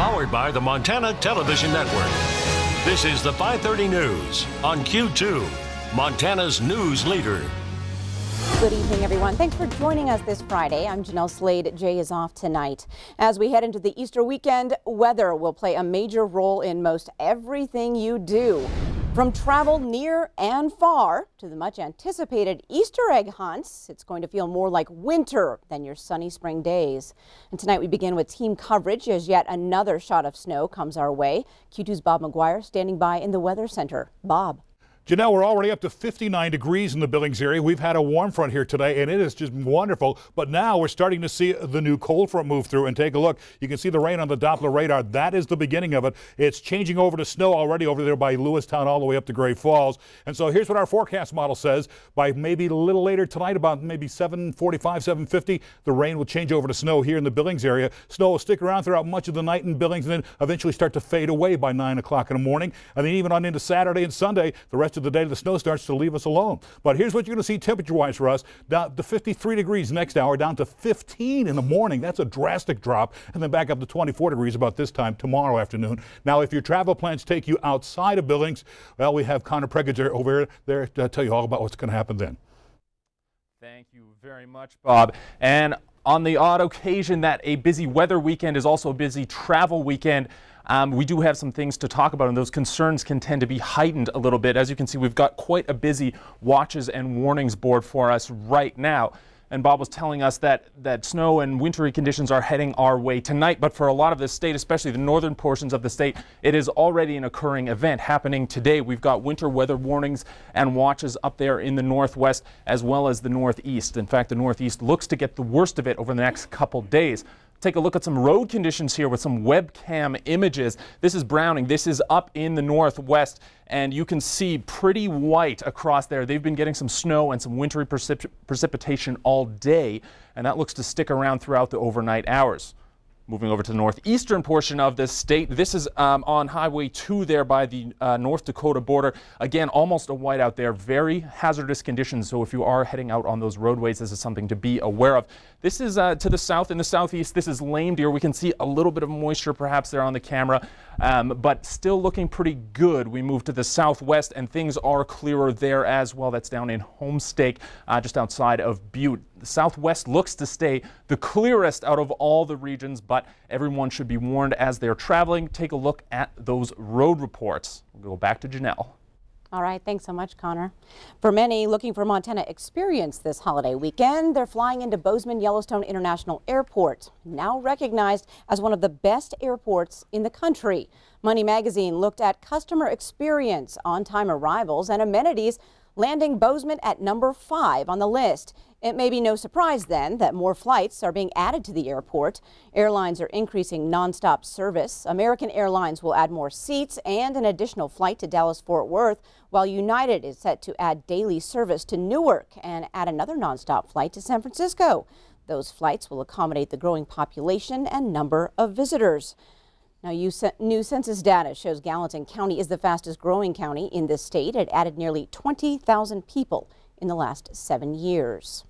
Powered by the Montana Television Network. This is the 530 News on Q2, Montana's news leader. Good evening, everyone. Thanks for joining us this Friday. I'm Janelle Slade. Jay is off tonight. As we head into the Easter weekend, weather will play a major role in most everything you do. From travel near and far to the much anticipated Easter egg hunts, it's going to feel more like winter than your sunny spring days. And tonight we begin with team coverage as yet another shot of snow comes our way. Q2's Bob McGuire standing by in the Weather Center. Bob. Janelle, we're already up to 59 degrees in the Billings area. We've had a warm front here today, and it is just wonderful. But now we're starting to see the new cold front move through. And take a look. You can see the rain on the Doppler radar. That is the beginning of it. It's changing over to snow already over there by Lewistown all the way up to Great Falls. And so here's what our forecast model says. By maybe a little later tonight, about maybe 7:45, 7:50, the rain will change over to snow here in the Billings area. Snow will stick around throughout much of the night in Billings and then eventually start to fade away by 9 o'clock in the morning. And then even on into Saturday and Sunday, the rest of the day, the snow starts to leave us alone. But here's what you're going to see temperature-wise for us. Down to 53 degrees next hour, down to 15 in the morning. That's a drastic drop. And then back up to 24 degrees about this time tomorrow afternoon. Now, if your travel plans take you outside of Billings, well, we have Connor Pregager over there to tell you all about what's going to happen then. Thank you very much, Bob. And on the odd occasion that a busy weather weekend is also a busy travel weekend, we do have some things to talk about, and those concerns can tend to be heightened a little bit. As you can see, we've got quite a busy watches and warnings board for us right now. And Bob was telling us that snow and wintry conditions are heading our way tonight. But for a lot of the state, especially the northern portions of the state, it is already an occurring event happening today. We've got winter weather warnings and watches up there in the northwest as well as the northeast. In fact, the northeast looks to get the worst of it over the next couple days. Take a look at some road conditions here with some webcam images. This is Browning. This is up in the northwest, and you can see pretty white across there. They've been getting some snow and some wintry precipitation all day, and that looks to stick around throughout the overnight hours. Moving over to the northeastern portion of this state, this is on Highway 2 there by the North Dakota border. Again, almost a whiteout there. Very hazardous conditions, so if you are heading out on those roadways, this is something to be aware of. This is to the south. In the southeast, this is Lame Deer. We can see a little bit of moisture perhaps there on the camera, but still looking pretty good. We move to the southwest, and things are clearer there as well. That's down in Homestake, just outside of Butte. The southwest looks to stay the clearest out of all the regions, but everyone should be warned as they're traveling. Take a look at those road reports. We'll go back to Janelle. All right, thanks so much, Connor. For many looking for Montana experience this holiday weekend, they're flying into Bozeman Yellowstone International Airport, now recognized as one of the best airports in the country. Money Magazine looked at customer experience, on-time arrivals, and amenities, landing Bozeman at number 5 on the list. It may be no surprise then that more flights are being added to the airport. Airlines are increasing nonstop service. American Airlines will add more seats and an additional flight to Dallas-Fort Worth, while United is set to add daily service to Newark and add another nonstop flight to San Francisco. Those flights will accommodate the growing population and number of visitors. Now, new census data shows Gallatin County is the fastest growing county in this state. It added nearly 20,000 people in the last 7 years.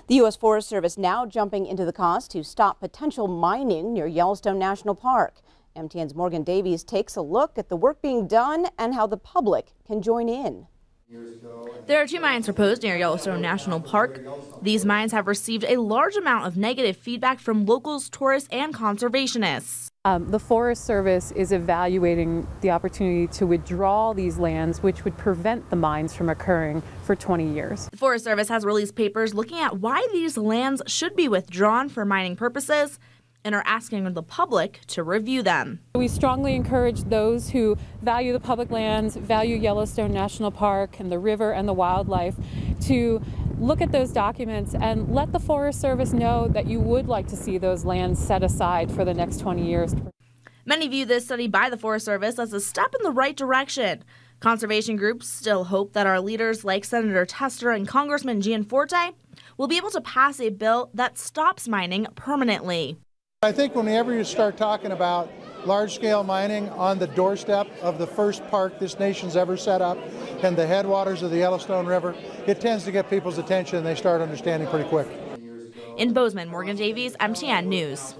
The U.S. Forest Service now jumping into the cost to stop potential mining near Yellowstone National Park. MTN's Morgan Davies takes a look at the work being done and how the public can join in. There are 2 mines proposed near Yellowstone National Park. These mines have received a large amount of negative feedback from locals, tourists, and conservationists. The Forest Service is evaluating the opportunity to withdraw these lands, which would prevent the mines from occurring for 20 years. The Forest Service has released papers looking at why these lands should be withdrawn for mining purposes and are asking the public to review them. We strongly encourage those who value the public lands, value Yellowstone National Park and the river and the wildlife to look at those documents and let the Forest Service know that you would like to see those lands set aside for the next 20 years. Many view this study by the Forest Service as a step in the right direction. Conservation groups still hope that our leaders like Senator Tester and Congressman Gianforte will be able to pass a bill that stops mining permanently. I think whenever you start talking about large-scale mining on the doorstep of the first park this nation's ever set up and the headwaters of the Yellowstone River, it tends to get people's attention and they start understanding pretty quick. In Bozeman, Morgan Davies, MTN News.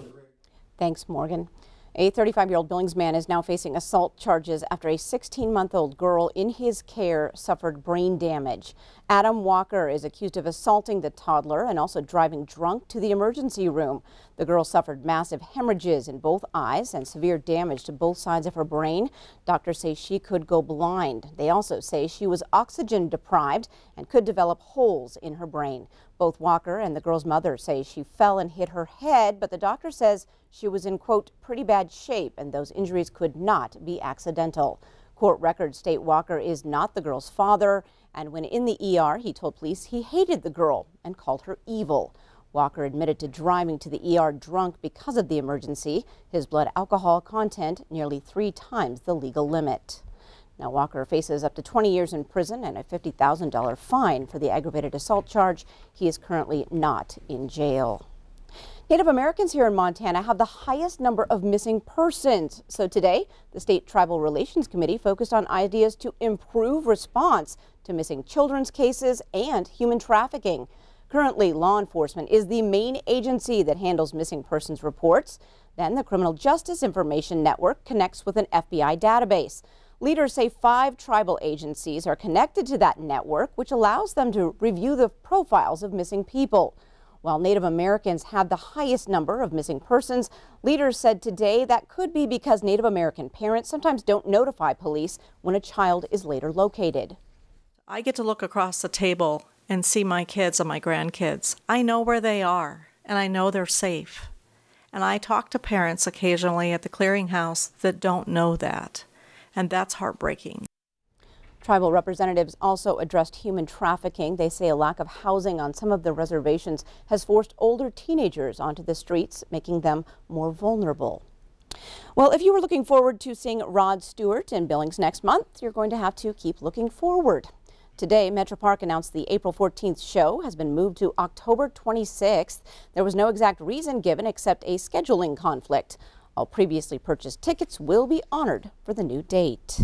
Thanks, Morgan. A 35-year-old Billings man is now facing assault charges after a 16-month-old girl in his care suffered brain damage. Adam Walker is accused of assaulting the toddler and also driving drunk to the emergency room. The girl suffered massive hemorrhages in both eyes and severe damage to both sides of her brain. Doctors say she could go blind. They also say she was oxygen deprived and could develop holes in her brain. Both Walker and the girl's mother say she fell and hit her head, but the doctor says she was in, quote, pretty bad shape and those injuries could not be accidental. Court records state Walker is not the girl's father, and when in the ER, he told police he hated the girl and called her evil. Walker admitted to driving to the ER drunk because of the emergency. His blood alcohol content nearly 3 times the legal limit. Now, Walker faces up to 20 years in prison and a $50,000 fine for the aggravated assault charge. He is currently not in jail. Native Americans here in Montana have the highest number of missing persons. So today, the State Tribal Relations Committee focused on ideas to improve response to missing children's cases and human trafficking. Currently, law enforcement is the main agency that handles missing persons reports. Then the Criminal Justice Information Network connects with an FBI database. Leaders say 5 tribal agencies are connected to that network, which allows them to review the profiles of missing people. While Native Americans have the highest number of missing persons, leaders said today that could be because Native American parents sometimes don't notify police when a child is later located. I get to look across the table and see my kids and my grandkids. I know where they are, and I know they're safe. And I talk to parents occasionally at the clearinghouse that don't know that, and that's heartbreaking. Tribal representatives also addressed human trafficking. They say a lack of housing on some of the reservations has forced older teenagers onto the streets, making them more vulnerable. Well, if you were looking forward to seeing Rod Stewart in Billings next month, you're going to have to keep looking forward. Today, Metro Park announced the April 14th show has been moved to October 26th. There was no exact reason given except a scheduling conflict. All previously purchased tickets will be honored for the new date.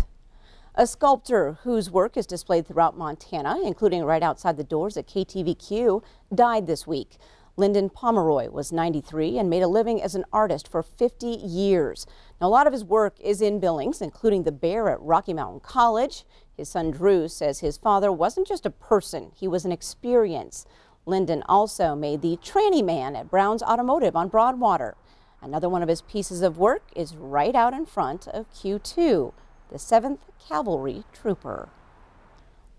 A sculptor whose work is displayed throughout Montana, including right outside the doors at KTVQ, died this week. Lyndon Pomeroy was 93 and made a living as an artist for 50 years. Now, a lot of his work is in Billings, including the bear at Rocky Mountain College. His son Drew says his father wasn't just a person, he was an experience. Lyndon also made the tranny man at Brown's Automotive on Broadwater. Another one of his pieces of work is right out in front of Q2, the 7th Cavalry Trooper.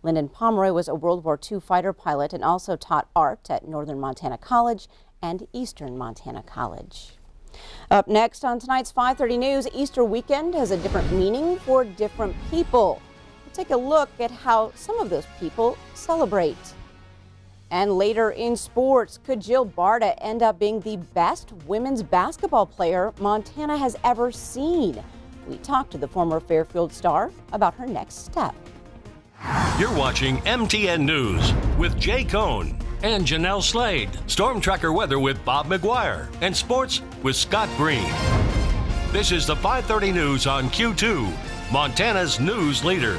Lyndon Pomeroy was a World War II fighter pilot and also taught art at Northern Montana College and Eastern Montana College. Up next on tonight's 5:30 News, Easter weekend has a different meaning for different people. We'll take a look at how some of those people celebrate. And later in sports, could Jill Barta end up being the best women's basketball player Montana has ever seen? We talked to the former Fairfield star about her next step. You're watching MTN News with Jay Cohn and Janelle Slade. Storm Tracker weather with Bob McGuire and sports with Scott Green. This is the 5:30 News on Q2, Montana's news leader.